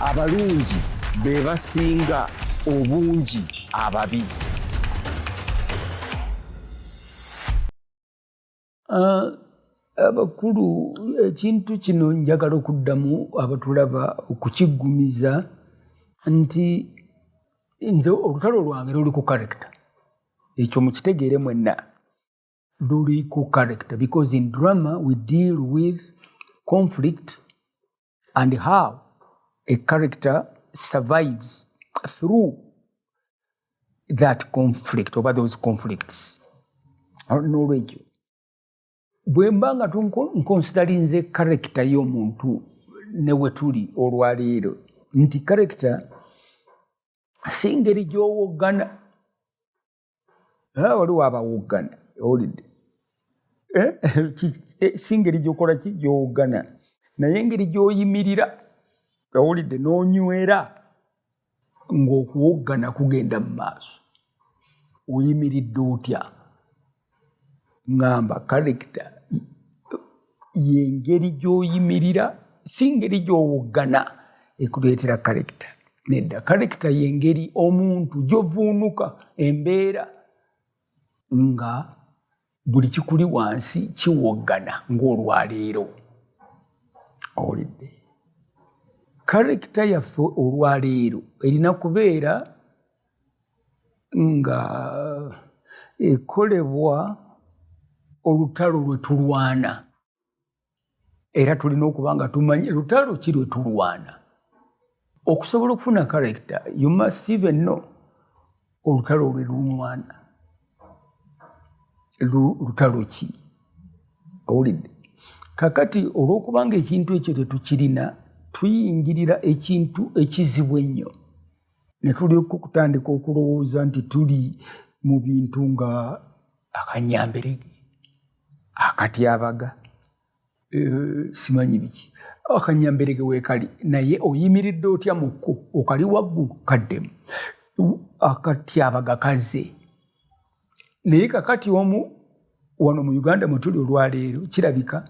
abalungi be basinga obungi ababi. Abakulu ekintu kino njagala okuddamu abatulaba okukiggumiza nti nze olutalo lwange luli ku character. Ekyo mukitegeere mwenna. Luli ku character because in drama we deal with conflict and how a character survives through that conflict over those conflicts. N'olwekyo bwe mba nga nkonsiderinze character y'omuntu ne we tuli olwaleero nti character si ngeri gy'owoggana. Waliwo abawoggana owulidde. Si ngeri gy'okola ki gy'owoggana naye engeri gy'oyimirira owulidde n'onywera ng'okuwoggana kugenda mu maaso. Oyimiridde otya? Ngamba character y'engeri gy'oyimirira si ngeri gy'owoggana ekuleetera character. Nedda character y'engeri omuntu gy'ovuunuka embeera nga buli kikuli wansi kiwoggana ng'olwaleero. Owulidde? Character yaffe olwaleero erina kubeera nga ekolebwa olutalo lwe tulwana. Era tulina okuba nga tumanyi lutalo ki lwe tulwana. Okusobola okufuna character you must even know olutalo lwe lunwana. Lutalo ki? Owulidde? Kakati olw'okubanga ekintu ekyo tetukirina tuyingirira ekintu ekizibu ennyo ne tulyoka okutandika okulowooza nti tuli mu bintu nga akanyamberege, akatyabaga, simanyi biki. Akanyamberege weekali naye oyimiridde otya mu kko okali waggulu kaddemu. Akatyabaga kaze. Naye kakati wano mu Uganda mwe tuli olwaleero kirabika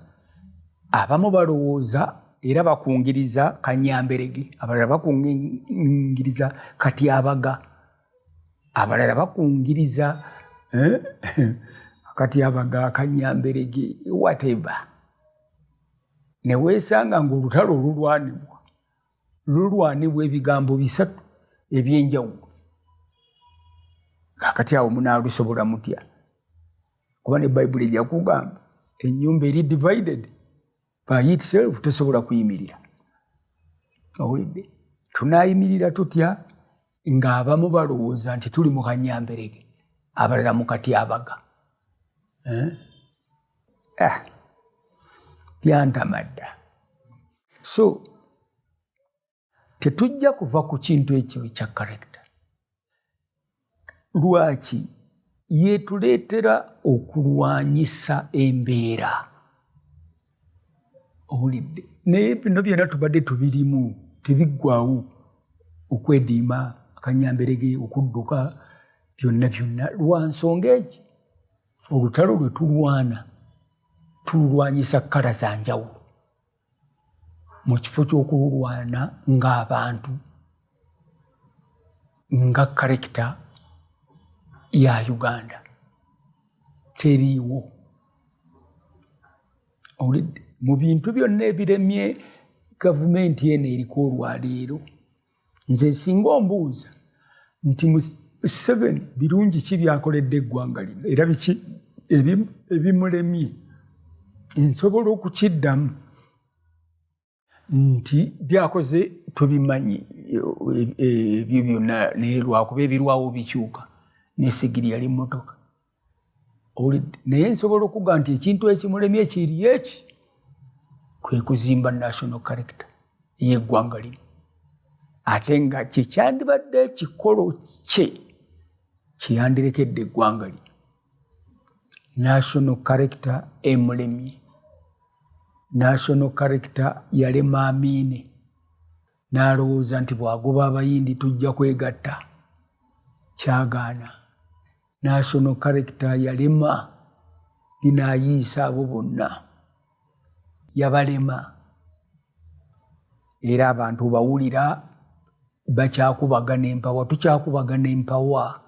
abamu balowooza era bakungiriza kanyamberege, abalala bakungiriza katyabaga, abalala bakungiriza akatyabaga, akanyamberege, whatever. Ne weesanga ng'olutalo lulwanibwa ebigambo bisatu eby'enjawulo. Kakati awo munaalusobola mutya? Kuba ne Bayibuli ejja kugamba ennyumba eri divided by itself tesobola kuyimirira. Owulidde? Tunaayimirira tutya ng'abamu balowooza nti tuli mu kanyamberege abalala mu katyabaga. Byantamadda. So tetujja kuva ku kintu ekyo ekya character. Lwaki? Yeetuleetera okulwanyisa embeera. Owulidde? Naye bino byonna tubadde tubirimu tebiggwaawo. Okwediima, akanyamberege, okudduka, byonna lwa nsonga egi. Olutalo lwe tulwana tulwanyisa kkala za njawulo mu kifo ky'okululwana ng'abantu nga character ya Uganda teriiwo. Owulidde? Mu bintu byonna ebiremye gavumenti eno eriko olwaleero nze singa ombuuza nti Museveni birungi ki byakoledde eggwanga lino era biki ebimulemye, nsobola okukiddamu nti byakoze tubimanyi ebyo byonna naye lwakuba ebirwawo bikyuka n'essigiri yali mmotoka. Owulidde? Naye nsobola okuga nti ekintu ekimulemye kiri eki kwe kuzimba national character y'eggwanga lino. Ate nga kyekyandibadde ekikolo kye kyeyandirekedde eggwanga lino. National character emulemye. National character yalema Amiine n'alowooza nti bw'agoba abayindi tujja kwegatta. Kyagaana. National character yalema binaayiisa abo bonna. Yabalema. era abantu bawulira bakyakubagana empawa, tukyakubagana empawa,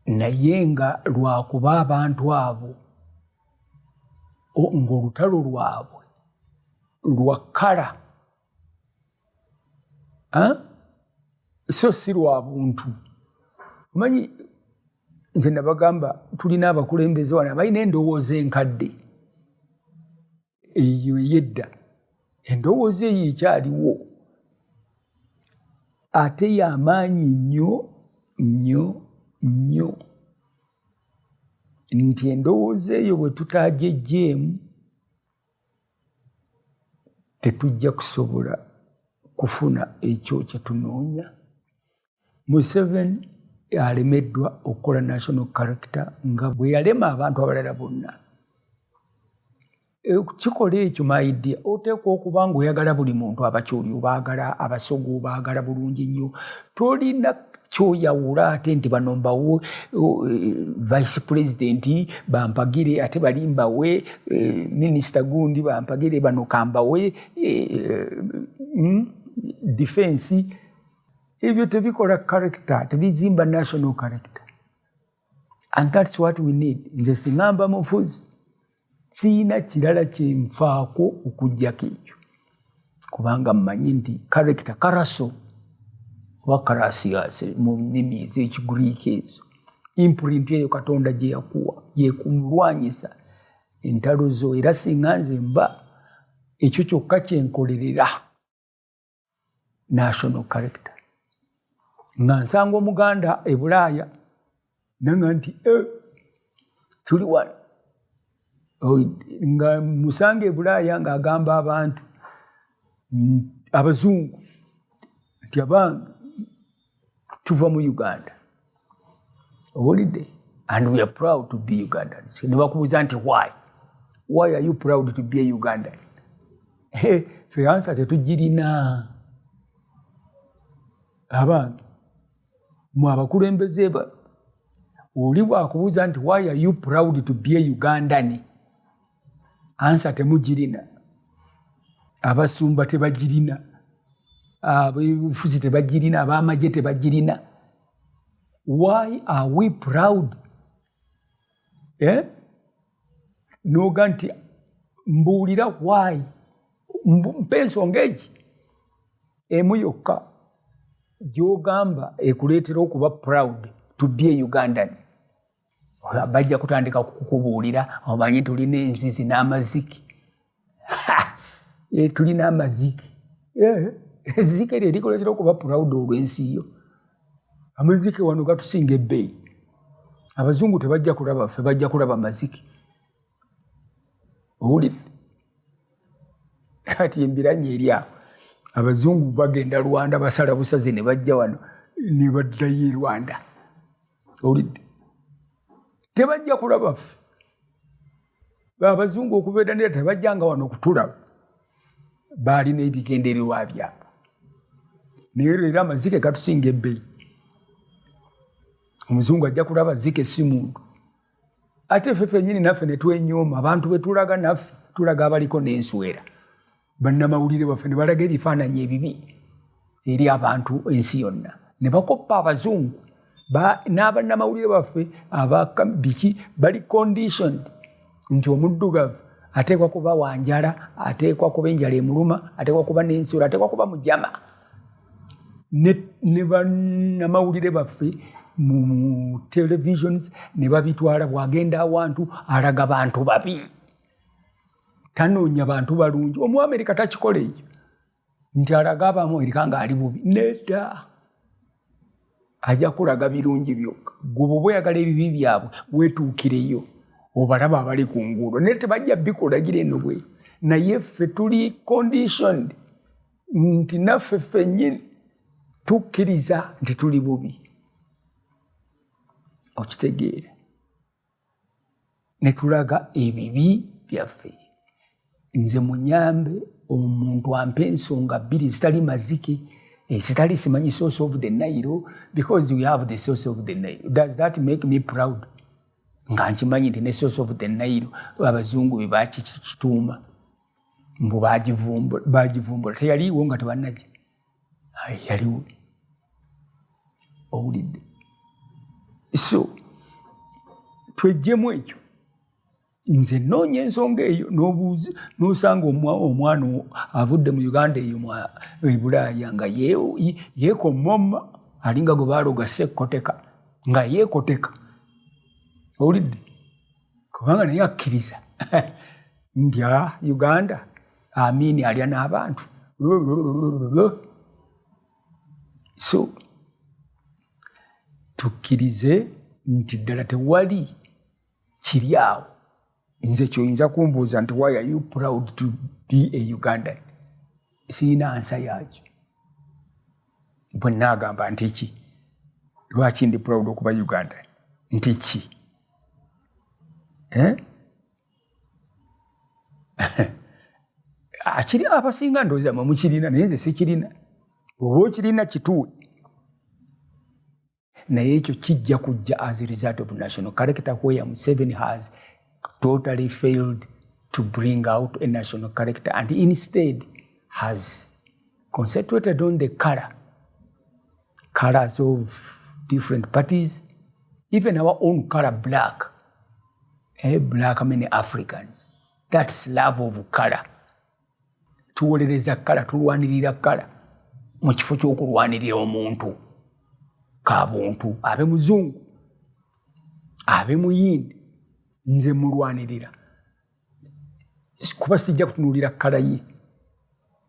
naye nga lwakuba abantu abo ng'olutalo lwabwe lwakkala so si lwa buntu. Omanyi nze nabagamba tulina abakulembeze wano abalina endowooza enkadde eyo ey'edda, endowooza eyo ekyaliwo ate y'amaanyi nnyo nti endowooza eyo bwe tutagyeggyeemu tetujja kusobola kufuna ekyo kye tunoonya. Museveni alemeddwa okukola national character nga bwe yalema abantu abalala bonna. Kikola ekyo maidia oteekwa okuba nga oyagala buli muntu, abakyoli obaagala, abasogo obaagala bulungi nnyo, tolina kyoyawula ate nti bano mbawe vice president bampagire ate bali mbawe minisita gundi bampagire bano kambawe defense. Ebyo tebikola character, tebizimba national character, and that's what we need. Nze singamba mufuzi kiina kirala kyenfaako okuggyako ekyo, kubanga mmanyi nti character karaso oba karasiyase mu nnimi ez'ekiguriiki ezo, imprint eyo Katonda gye yakuwa yekumulwanyisa entalo zo, era singa nze mba ekyo kyokka kyenkolerera national character. Nga nsanga Omuganda e Bulaaya nanga nti tuli wano, nga musanga e Bulaaya ng'agamba abantu abazungu nti abange tuva mu Uganda, holiday, and we are proud to be Ugandans. Ne bakubuuza nti why are you proud to be a Ugandan? Fe answer tetugirina. Abange mu abakulembeze oli bwakubuuza nti why are you proud to be a Ugandan, answer temugirina. Abasumba tebagirina, abeebufuzi tebagirina, ab'amagye tebagirina. Why are we proud? Noga nti mbuulira why, mpa ensonga egi emu yokka gy'ogamba ekuleetera okuba proud to be a Ugandan. Bajja kutandika kukubuulira omanyi tulina enzizi n'amaziki. Tulina amaziki. Eziki eryo likuleetera okuba proud olw'ensi yo. Amaziki wano gatusinga ebbeeyi. Abazungu tebajja kulaba ffe, bajja kulaba maziki. Owulidde? Kati embiranye eri awo. Abazungu bagenda Rwanda basala busaze ne bajja wano ne baddayo e Rwanda. Owulidde? Tebajja kulaba ffe. Abazungu okubeera nera tebajjanga wano kutulaba. Baalina ebigendererwa byabwe. Naye era amazike gatusinga ebbeeyi. Omuzungu ajja kulaba zike si muntu. Ate ffe ffennyini naffe ne twenyooma, abantu be tulaga naffe tulaga abaliko n'enswera. Bannamawulire baffe ne balaga ebifaananyi ebibi eri abantu ensi yonna. Ne bakoppa abazungu n'abannamawulire baffe ababiki bali conditioned nti omuddugavu ateekwa kuba wanjala, ateekwa kuba enjala emuluma, ateekwa kuba n'enswera, ateekwa kuba mujama. Ne bannamawulire baffe mu televisions ne babitwala, bwagenda awantu alaga bantu babi, tanoonya bantu balungi. Omuamerika takikola ekyo nti alaga Abamerika ng'ali bubi. Nedda, ajja kulaga birungi byokka. Gwe bw'oba oyagala ebibi byabwe weetuukireyo obalaba abali ku nguudo, naye tebajja bikulagira eno bwe. Naye ffe tuli conditioned nti naffe ffennyini tukkiriza nti tuli bubi. Okitegeera? Ne tulaga ebibi byaffe. Nze munyambe omuntu ampe ensonga bbiri zitali mazike, zitali simanyi source of the Nile, because we have the source of the Nile. Does that make me proud? Nga nkimanyi nti ne source of the Nile abazungu be bakituuma. mbu bagivumbula teyaliwo nga tebannagi yaliwo owulidde so twejjemu ekyo nze noonya ensonga eyo n'osanga omwana avudde mu Uganda eyo e Bulaaya nga yeekomoma alinga gwe baaloga sekkoteka nga yeekoteka owulidde kubanga naye akkiriza nti Uganda amiini alya n'abantu so tukkirize nti ddala tewali kiri awo nze kyoyinza kumbuuza nti why are you proud to be a Ugandan siina ansa yakyo bwe naagamba nti ki lwaki ndi proud okuba Ugandan nti ki akiri abasinga ndowooza mwe mukirina naye nze sikirina oba okirina kituwe naye ekyo kijja kujja as a result of national character where Museveni has totally failed to bring out a national character and instead has concentrated on the colors of different parties, even our own color, black. Black, many Africans. That's love of color. Tuwolereza color, tulwanirira color. Mu kifo ky'okulwanirira omuntu kabuntu abe muzungu abe muyindi nze mulwanirira kuba sijja kutunuulira kala ye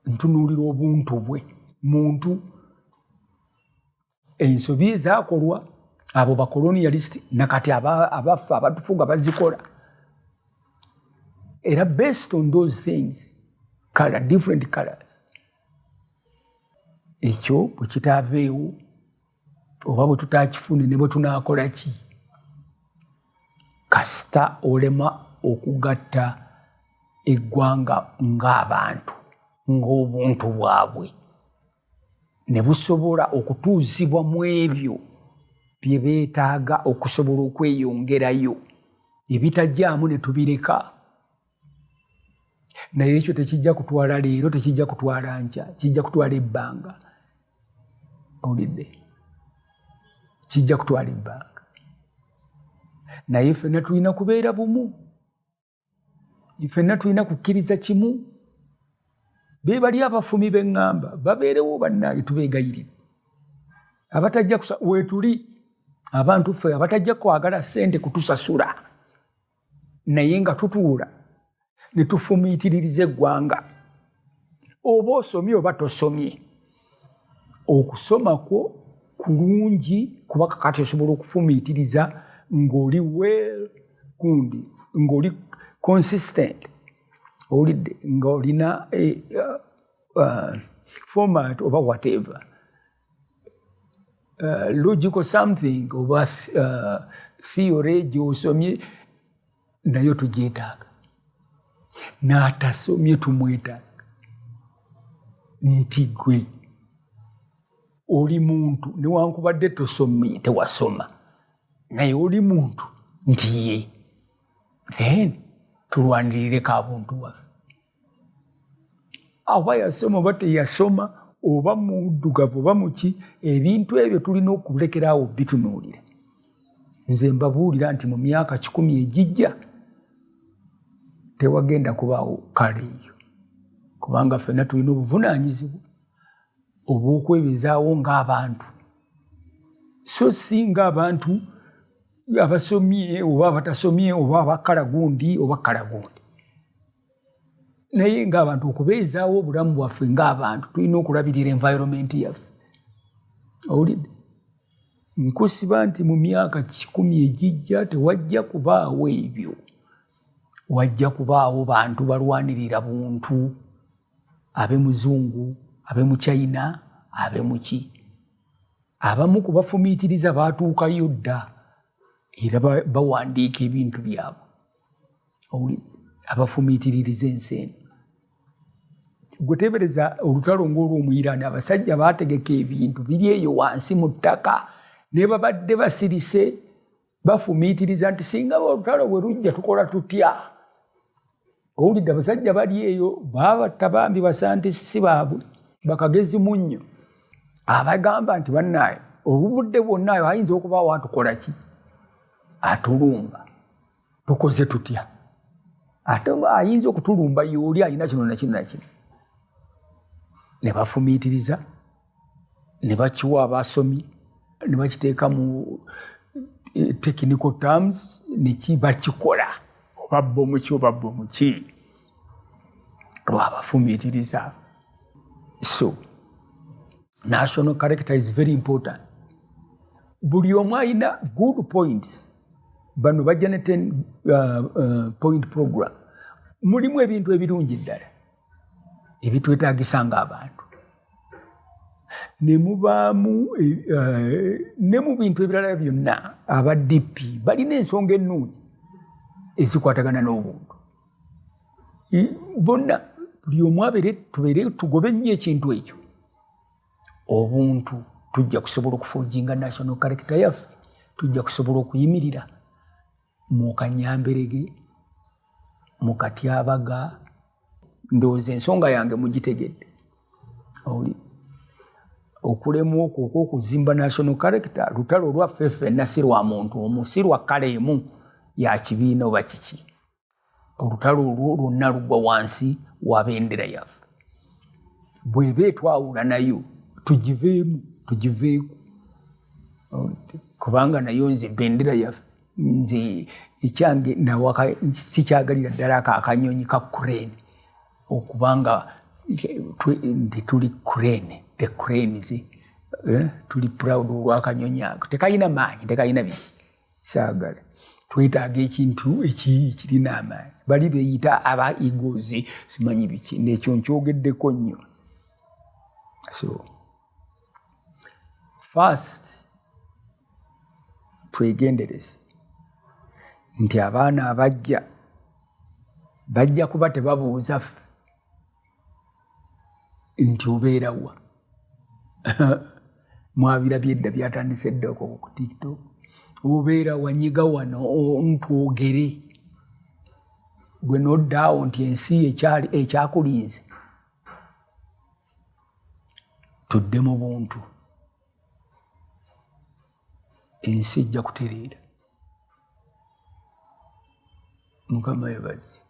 ntunuulira obuntu bwe muntu ensobi ezaakolwa abo bakolonialist nakati abafa abatufunga bazikola era based on those things color different colors ekyo bwe kitaaveewo oba bwe tutaakifune ne bwe tunaakola ki kasita olema okugatta eggwanga ng'abantu ng'obuntu bwabwe ne busobola okutuuzibwa mu ebyo bye beetaaga okusobola okweyongerayo ebitajjaamu ne tubireka naye ekyo tekijja kutwala leero tekijja kutwala nkya kijja kutwala ebbanga owulidde kijja kutwala ebbanga naye ffenna tulina kubeera bumu ffenna tulina kukkiriza kimu be bali abafumi b'eŋŋamba babeerewo bannange tubeegayirire abatajja weetuli abantu ffe abatajja kwagala ssente kutusasula naye nga tutuula ne tufumiitiririza eggwanga oba osomye oba tosomye okusoma kwo kulungi kuba kakati osobola okufumiitiriza ng'oli well gundi ng'oli consistent owulidde ng'olina format oba whatever logical something oba theory gy'osomye nayo tugyetaaga n'atasomye tumwetaaga nti gwe oli muntu newankubadde tosomye tewasoma naye oli muntu nti ye then tulwanirire kabuntu waffe aba yasoma oba teyasoma oba muddugavu oba muki ebintu ebyo tulina okulekeraawo bitunuulira nze mbabuulira nti mu myaka 10 egijja tewagenda kubaawo kale eyo kubanga ffenna tulina obuvunaanyizibwa obw'okwebezaawo ng'abantu so si ng'abantu abasomye oba abatasomye oba abakala gundi oba kala gundi naye ng'abantu okubeezaawo obulamu bwaffe ng'abantu tulina okulabirira environment yaffe owulidde nkusiba nti mu myaka 10 egijja tewajja kubaawo ebyo wajja kubaawo bantu balwanirira buntu abe muzungu abe mu China abe muki abamu kubafumiitiriza baatuukayo dda era bawandiika ebintu byabwe abafumiitiririza ensi eno gwe teebereza olutalo ng'olw'omuyiraani abasajja baategeka ebintu biri eyo wansi mu ttaka ne babadde basirise bafumiitiriza nti singa olutalo bwe lujja tukola tutya owulidde abasajja bali eyo babatta bambi basantisi baabwe bakagezi munnyo abagamba nti bannaayo obudde bwonnaayo ayinza okubaawo atukola ki atulumba tukoze tutya ate ayinza okutulumba yooli alina kino nakino nakino ne bafumiitiriza ne bakiwa abasomi ne bakiteeka mu technical terms bakikola oba bbomu ki oba bbomu ki lwabafumiitiriza. So national character is very important. Buli omu alina good points. Bano bajja ne 10 point program. Mulimu ebintu ebirungi ddala ebitwetaagisa ng'abantu. Ne mubaamu ne mu bintu ebirala byonna aba DP balina ensonga ennungi ezikwatagana n'obuntu. Bonna buli omu tubeere tugobe nnyo ekintu ekyo. Obuntu tujja kusobola okufuujinga national character yaffe, tujja kusobola okuyimirira mu Kanyamberege, mu Katyabaga. Ndowooza ensonga yange mugitegedde. Okulemu okwo okuzimba national character lutalo lwaffe ffenna si lwa muntu omu, si lwa kkala emu ya kibiina oba kiki. Olutalo olwo lwonna lugwa wansi wa bendera yaffe. Bw'eba etwawula nayo tugiveeku kubanga nayo nze bendera yaffe nze ekyange nawaka sikyagalira ddala akanyonyi ka crane okubanga tuli crane, the cranes tuli proud olw'akanyonyi ako. Tekayina maanyi, tekayina biki, saagala. Twetaaga ekintu ekirina amaanyi. Bali beeyita aba eagles simanyi biki, n'ekyo nkyogeddeko nnyo. So first twegendereze nti abaana bajja kuba tebabuuza nti obeerawa. Mwabirabye edda byatandise eddako ku TikTok. Obeerawa nyiga wano ntwogere. Gwe noddaawo nti ensi ekyakulinze. Tudde mu buntu. Ensi ejja kutereera. Mukama yebaze.